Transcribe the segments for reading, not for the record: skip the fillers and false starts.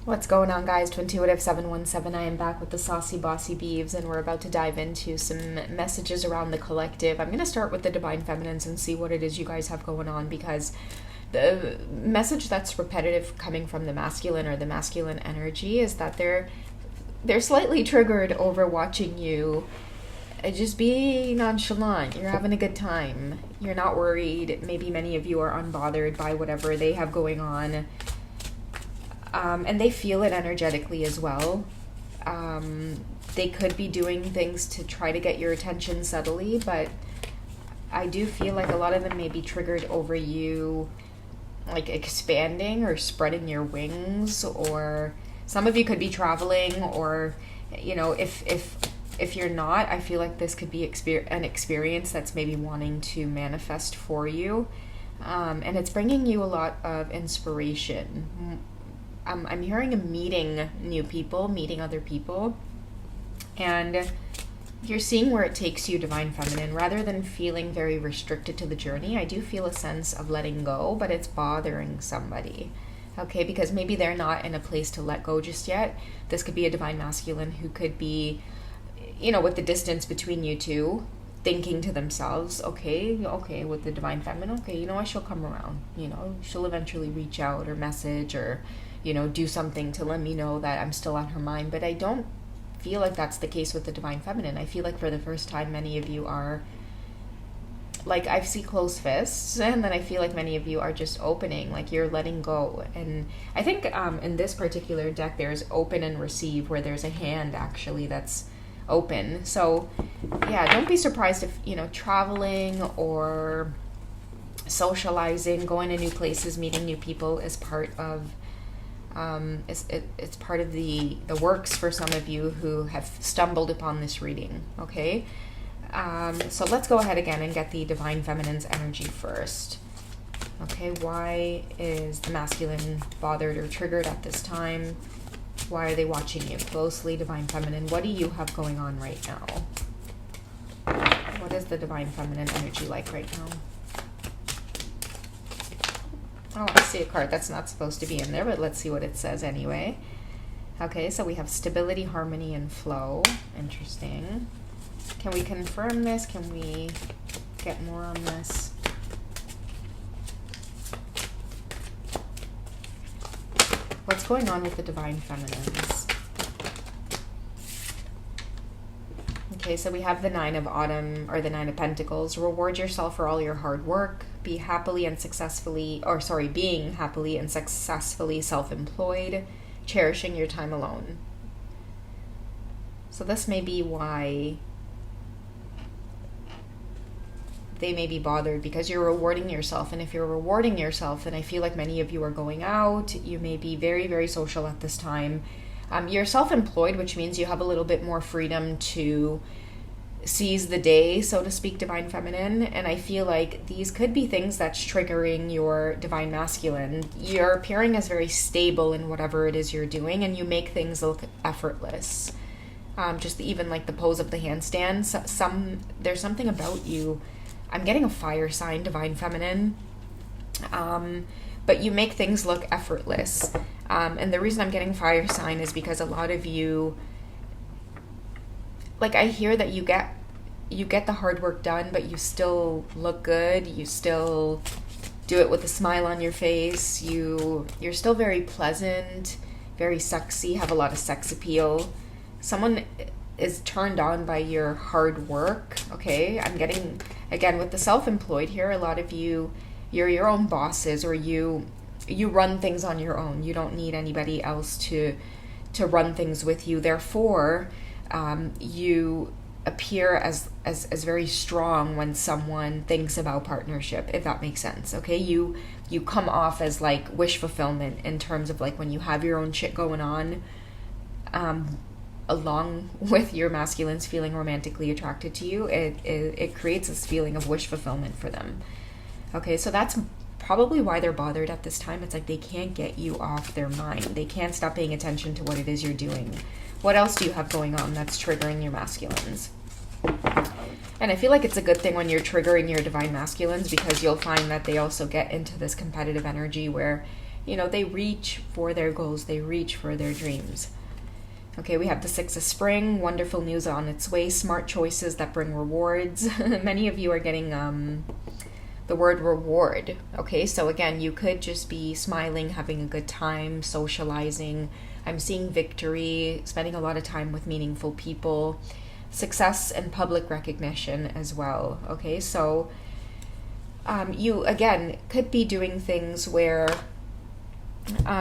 What's going on, guys? Twintuitive 717. I am back with the Saucy Bossy Beeves, and we're about to dive into some messages around the collective. I'm going to start with the Divine Feminines and see what it is you guys have going on, because the message that's repetitive coming from the masculine or the masculine energy is that they're slightly triggered over watching you just be nonchalant. You're having a good time. You're not worried. Maybe many of you are unbothered by whatever they have going on. And they feel it energetically as well. They could be doing things to try to get your attention subtly, but I do feel like a lot of them may be triggered over you, like expanding or spreading your wings, or some of you could be traveling, or, you know, if you're not, I feel like this could be an experience that's maybe wanting to manifest for you. And it's bringing you a lot of inspiration. I'm hearing a meeting new people, meeting other people, and you're seeing where it takes you, Divine Feminine. Rather than feeling very restricted to the journey, I do feel a sense of letting go, but it's bothering somebody, okay? Because maybe they're not in a place to let go just yet. This could be a Divine Masculine who could be, you know, with the distance between you two, thinking to themselves, okay, with the Divine Feminine, okay, you know what, she'll come around, you know, she'll eventually reach out or message or, you know, do something to let me know that I'm still on her mind. But I don't feel like that's the case with the Divine Feminine. I feel like for the first time, many of you are, like, I see closed fists, and then I feel like many of you are just opening, like you're letting go. And I think in this particular deck, there's open and receive, where there's a hand actually that's open. So yeah, don't be surprised if, you know, traveling or socializing, going to new places, meeting new people is part of it's part of the works for some of you who have stumbled upon this reading, okay? So let's go ahead again and get the Divine Feminine's energy first. Okay, why is the masculine bothered or triggered at this time? Why are they watching you closely, Divine Feminine? What do you have going on right now? What is the Divine Feminine energy like right now? Oh, I see a card that's not supposed to be in there, but let's see what it says anyway. Okay, so we have stability, harmony, and flow. Interesting. Can we confirm this? Can we get more on this? What's going on with the Divine Feminines? Okay, so we have the Nine of Autumn, or the Nine of Pentacles. Reward yourself for all your hard work. Be happily and successfully, or sorry, being happily and successfully self-employed. Cherishing your time alone. So this may be why they may be bothered, because you're rewarding yourself. And if you're rewarding yourself, then I feel like many of you are going out. You may be very, very social at this time. You're self-employed, which means you have a little bit more freedom to seize the day, so to speak, Divine Feminine. And I feel like these could be things that's triggering your Divine Masculine. You're appearing as very stable in whatever it is you're doing, and you make things look effortless. Just even like the pose of the handstand. There's something about you. I'm getting a fire sign, Divine Feminine. But you make things look effortless. And the reason I'm getting fire sign is because a lot of you, like, I hear that you get the hard work done, but you still look good. You still do it with a smile on your face. You're still very pleasant, very sexy, have a lot of sex appeal. Someone is turned on by your hard work, okay? I'm getting, again, with the self-employed here, a lot of you, you're your own bosses, or you run things on your own. You don't need anybody else to run things with you. Therefore, you appear as very strong when someone thinks about partnership, if that makes sense, okay? You come off as like wish fulfillment in terms of like when you have your own shit going on, along with your masculines feeling romantically attracted to you, it creates this feeling of wish fulfillment for them. Okay, so that's probably why they're bothered at this time. It's like they can't get you off their mind. They can't stop paying attention to what it is you're doing. What else do you have going on that's triggering your masculines? And I feel like it's a good thing when you're triggering your Divine Masculines, because you'll find that they also get into this competitive energy where they reach for their goals, they reach for their dreams. Okay, we have the Six of Spring, wonderful news on its way, smart choices that bring rewards. Many of you are getting the word reward. Okay, so again, you could just be smiling, having a good time, socializing. I'm seeing victory, spending a lot of time with meaningful people, success and public recognition as well. Okay, so you, again, could be doing things where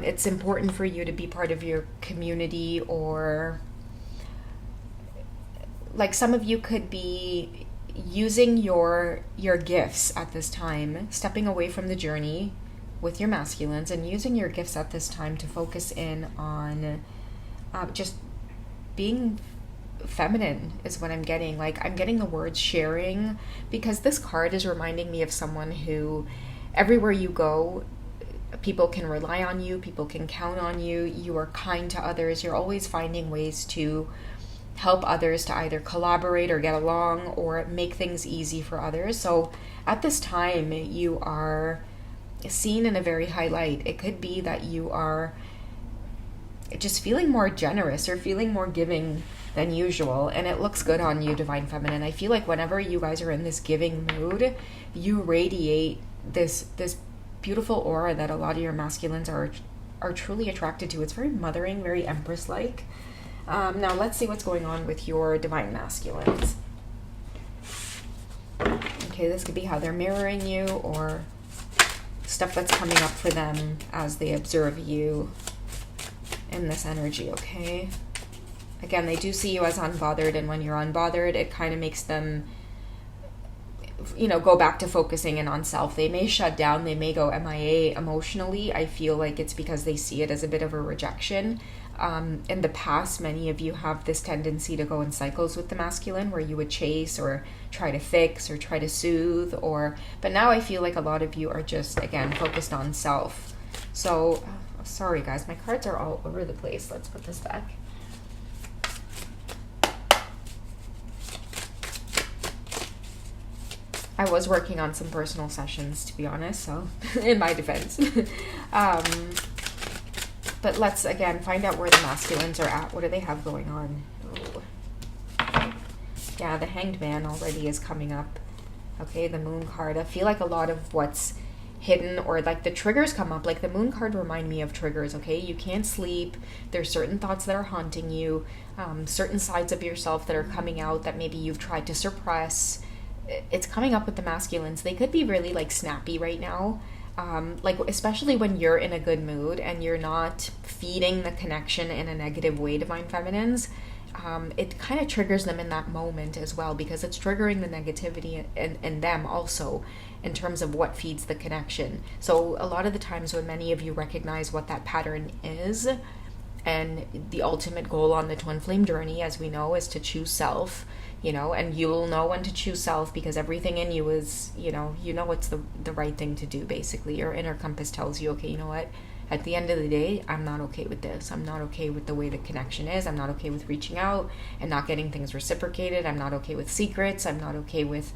it's important for you to be part of your community, or like some of you could be using your gifts at this time, stepping away from the journey with your masculines and using your gifts at this time to focus in on just being feminine is what I'm getting. Like, I'm getting the word sharing, because this card is reminding me of someone who everywhere you go, people can rely on you, people can count on you, you are kind to others, you're always finding ways to help others to either collaborate or get along or make things easy for others. So at this time, you are seen in a very high light. It could be that you are just feeling more generous or feeling more giving than usual, and it looks good on you, Divine Feminine. I feel like whenever you guys are in this giving mood, you radiate this beautiful aura that a lot of your masculines are truly attracted to. It's very mothering, very Empress-like. Now let's see what's going on with your Divine Masculines. Okay, this could be how they're mirroring you, or stuff that's coming up for them as they observe you in this energy, okay? Again, they do see you as unbothered, and when you're unbothered, it kind of makes them, go back to focusing in on self. They may shut down, they may go MIA emotionally. I feel like it's because they see it as a bit of a rejection. In the past, many of you have this tendency to go in cycles with the masculine, where you would chase or try to fix or try to soothe, but now I feel like a lot of you are just, again, focused on self. So, sorry guys, my cards are all over the place. Let's put this back. I was working on some personal sessions, to be honest, so in my defense. But let's, again, find out where the masculines are at. What do they have going on? Ooh. Yeah, the Hanged Man already is coming up. Okay, the Moon card. I feel like a lot of what's hidden, or like the triggers come up. Like the Moon card remind me of triggers, okay? You can't sleep. There's certain thoughts that are haunting you, certain sides of yourself that are coming out that maybe you've tried to suppress. It's coming up with the masculines. They could be really like snappy right now. Like especially when you're in a good mood and you're not feeding the connection in a negative way, Divine Feminines, it kind of triggers them in that moment as well, because it's triggering the negativity in them also in terms of what feeds the connection. So a lot of the times when many of you recognize what that pattern is, and the ultimate goal on the twin flame journey, as we know, is to choose self, and you'll know when to choose self, because everything in you is, it's the right thing to do, basically. Your inner compass tells you, okay, you know what? At the end of the day, I'm not okay with this. I'm not okay with the way the connection is. I'm not okay with reaching out and not getting things reciprocated. I'm not okay with secrets. I'm not okay with,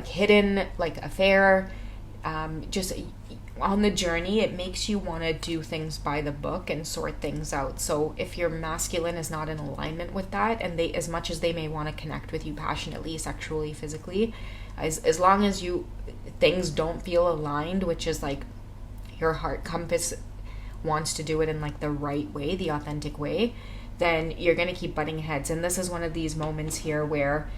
hidden, affair. Just on the journey, it makes you want to do things by the book and sort things out. So if your masculine is not in alignment with that, and they, as much as they may want to connect with you passionately, sexually, physically, as long as things don't feel aligned, which is like your heart compass wants to do it in like the right way, the authentic way, then you're going to keep butting heads. And this is one of these moments here where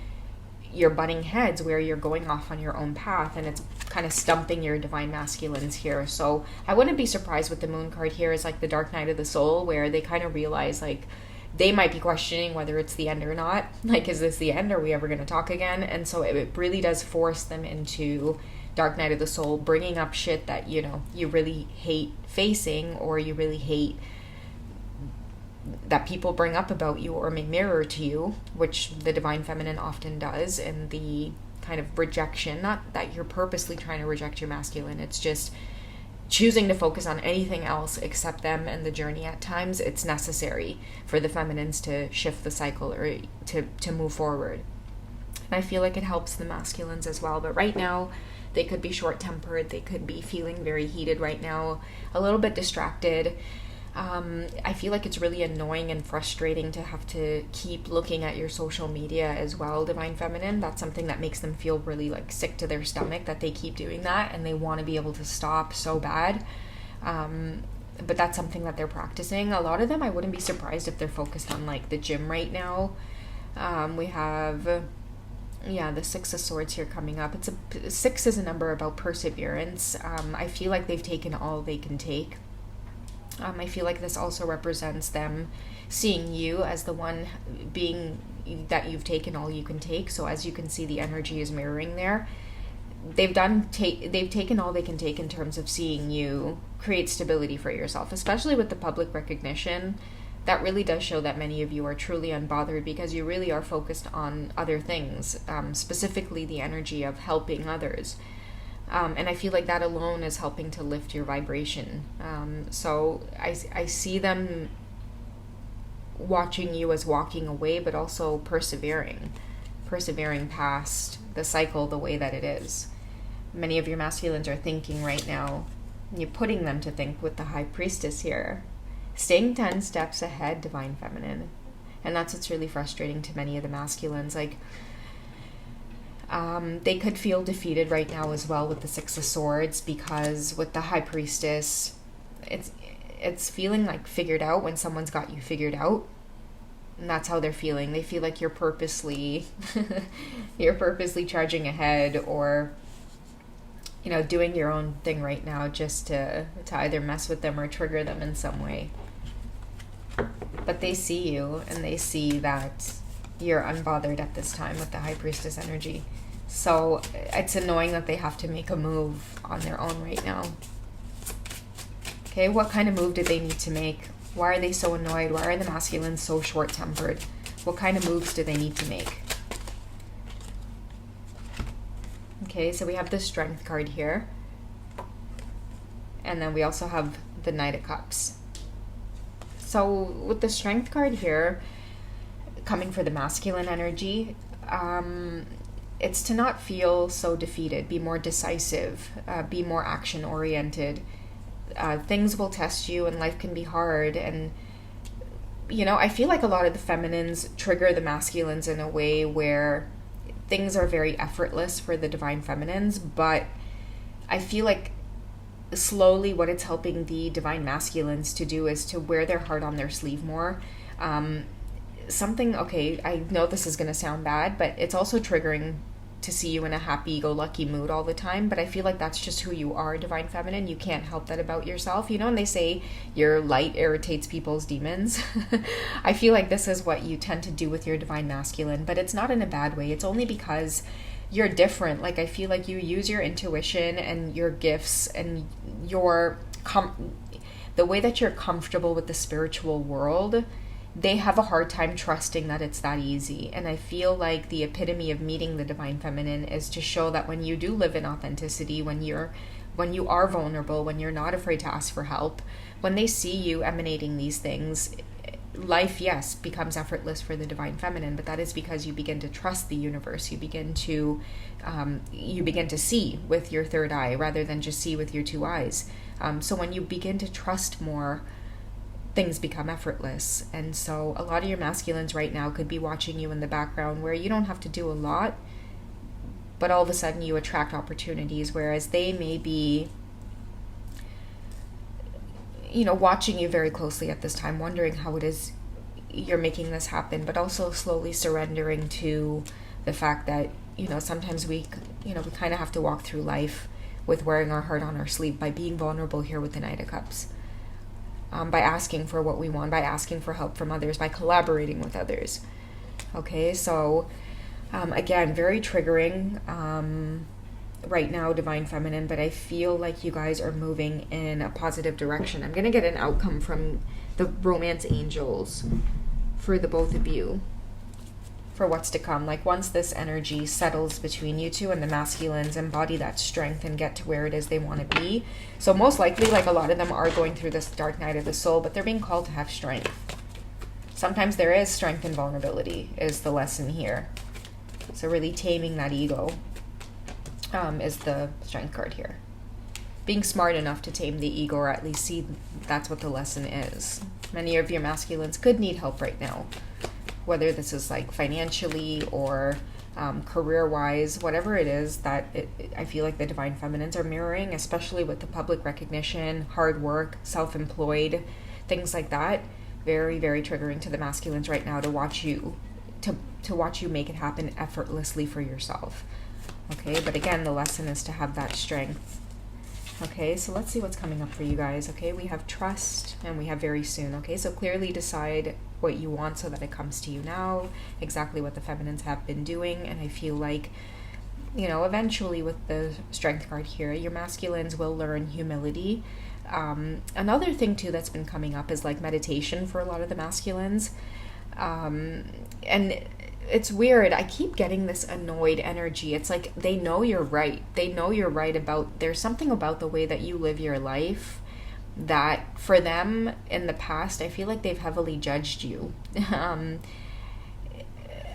you're butting heads, where you're going off on your own path, and it's kind of stumping your Divine Masculines here. So I wouldn't be surprised with the Moon card here is like the Dark Night of the Soul, where they kind of realize like they might be questioning whether it's the end or not. Like, is this the end? Are we ever going to talk again? And so it really does force them into Dark Night of the Soul, bringing up shit that, you really hate facing, or you really hate that people bring up about you or may mirror to you, which the Divine Feminine often does, and the kind of rejection, not that you're purposely trying to reject your masculine, it's just choosing to focus on anything else except them and the journey. At times it's necessary for the feminines to shift the cycle or to move forward. And I feel like it helps the masculines as well. But right now, they could be short-tempered. They could be feeling very heated right now, a little bit distracted. I feel like it's really annoying and frustrating to have to keep looking at your social media as well, Divine Feminine. That's something that makes them feel really like sick to their stomach, that they keep doing that and they want to be able to stop so bad. But that's something that they're practicing. A lot of them, I wouldn't be surprised if they're focused on like the gym right now. We have, the Six of Swords here coming up. 6 is a number about perseverance. I feel like they've taken all they can take. I feel like this also represents them seeing you as the one being that you've taken all you can take. So as you can see, the energy is mirroring there. They've taken all they can take in terms of seeing you create stability for yourself, especially with the public recognition. That really does show that many of you are truly unbothered because you really are focused on other things, specifically the energy of helping others. And I feel like that alone is helping to lift your vibration. So I see them watching you as walking away, but also persevering past the cycle the way that it is. Many of your masculines are thinking right now, you're putting them to think with the High Priestess here. Staying 10 steps ahead, Divine Feminine. And that's what's really frustrating to many of the masculines. Like, they could feel defeated right now as well with the Six of Swords, because with the High Priestess, it's feeling like figured out when someone's got you figured out. And that's how they're feeling. They feel like you're purposely charging ahead, or doing your own thing right now just to either mess with them or trigger them in some way. But they see you and they see that you're unbothered at this time with the High Priestess energy. So it's annoying that they have to make a move on their own right now. Okay, what kind of move do they need to make? Why are they so annoyed? Why are the masculines so short-tempered? What kind of moves do they need to make? Okay, so we have the Strength card here. And then we also have the Knight of Cups. So with the Strength card here, coming for the masculine energy, it's to not feel so defeated. Be more decisive. Be more action-oriented. Things will test you and life can be hard. And, I feel like a lot of the feminines trigger the masculines in a way where things are very effortless for the Divine Feminines, but I feel like slowly what it's helping the Divine Masculines to do is to wear their heart on their sleeve more. I know this is going to sound bad, but it's also triggering to see you in a happy-go-lucky mood all the time, but I feel like that's just who you are, Divine Feminine. You can't help that about yourself. And they say your light irritates people's demons. I feel like this is what you tend to do with your Divine Masculine, but it's not in a bad way. It's only because you're different. Like, I feel like you use your intuition and your gifts and the way that you're comfortable with the spiritual world. They have a hard time trusting that it's that easy. And I feel like the epitome of meeting the Divine Feminine is to show that when you do live in authenticity, when you are vulnerable, when you're not afraid to ask for help, when they see you emanating these things, life, yes, becomes effortless for the Divine Feminine, but that is because you begin to trust the universe. You begin to see with your third eye rather than just see with your two eyes. So when you begin to trust more, things become effortless. And so a lot of your masculines right now could be watching you in the background where you don't have to do a lot, but all of a sudden you attract opportunities, whereas they may be watching you very closely at this time, wondering how it is you're making this happen, but also slowly surrendering to the fact that sometimes we kind of have to walk through life with wearing our heart on our sleeve, by being vulnerable here with the Knight of Cups. By asking for what we want, by asking for help from others, by collaborating with others. Okay, so again, very triggering right now, Divine Feminine, but I feel like you guys are moving in a positive direction. I'm going to get an outcome from the Romance Angels for the both of you, for what's to come. Like, once this energy settles between you two and the masculines embody that strength and get to where it is they want to be. So most likely, like, a lot of them are going through this dark night of the soul, but they're being called to have strength. Sometimes there is strength in vulnerability is the lesson here. So really taming that ego is the strength card here. Being smart enough to tame the ego, or at least see that's what the lesson is. Many of your masculines could need help right now, whether this is like financially or career-wise, whatever it is that I feel like the divine feminines are mirroring, especially with the public recognition, hard work, self-employed, things like that. Very, very triggering to the masculines right now to watch you watch you make it happen effortlessly for yourself. Okay, but again, the lesson is to have that strength. Okay, so let's see what's coming up for you guys. Okay, we have trust and we have very soon. Okay, so clearly decide what you want so that it comes to you now, exactly what the feminines have been doing. And I feel like, you know, eventually with the strength card here, your masculines will learn humility. Another thing too that's been coming up is like meditation for a lot of the masculines. And it's weird. I keep getting this annoyed energy. It's like they know you're right. They know you're right about, there's something about the way that you live your life that for them in the past, I feel like they've heavily judged you.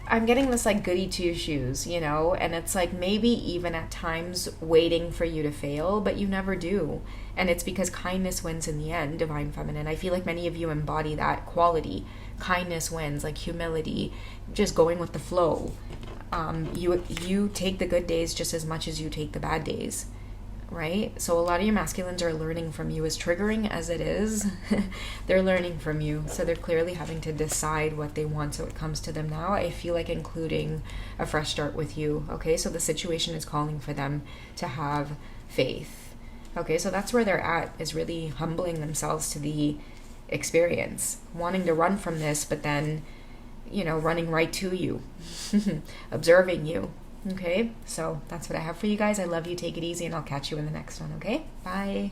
I'm getting this like goody two shoes, you know, and it's like maybe even at times waiting for you to fail, but you never do. And it's because kindness wins in the end, divine feminine. I feel like many of you embody that quality. Kindness wins, like humility, just going with the flow. You take the good days just as much as you take the bad days, right? So a lot of your masculines are learning from you, as triggering as it is. They're learning from you, so they're clearly having to decide what they want. So it comes to them now, I feel like, including a fresh start with you. Okay, so the situation is calling for them to have faith. Okay, so that's where they're at, is really humbling themselves to the experience, wanting to run from this, but then, you know, running right to you, observing you. Okay, so that's what I have for you guys. I love you. Take it easy, and I'll catch you in the next one. Okay, bye.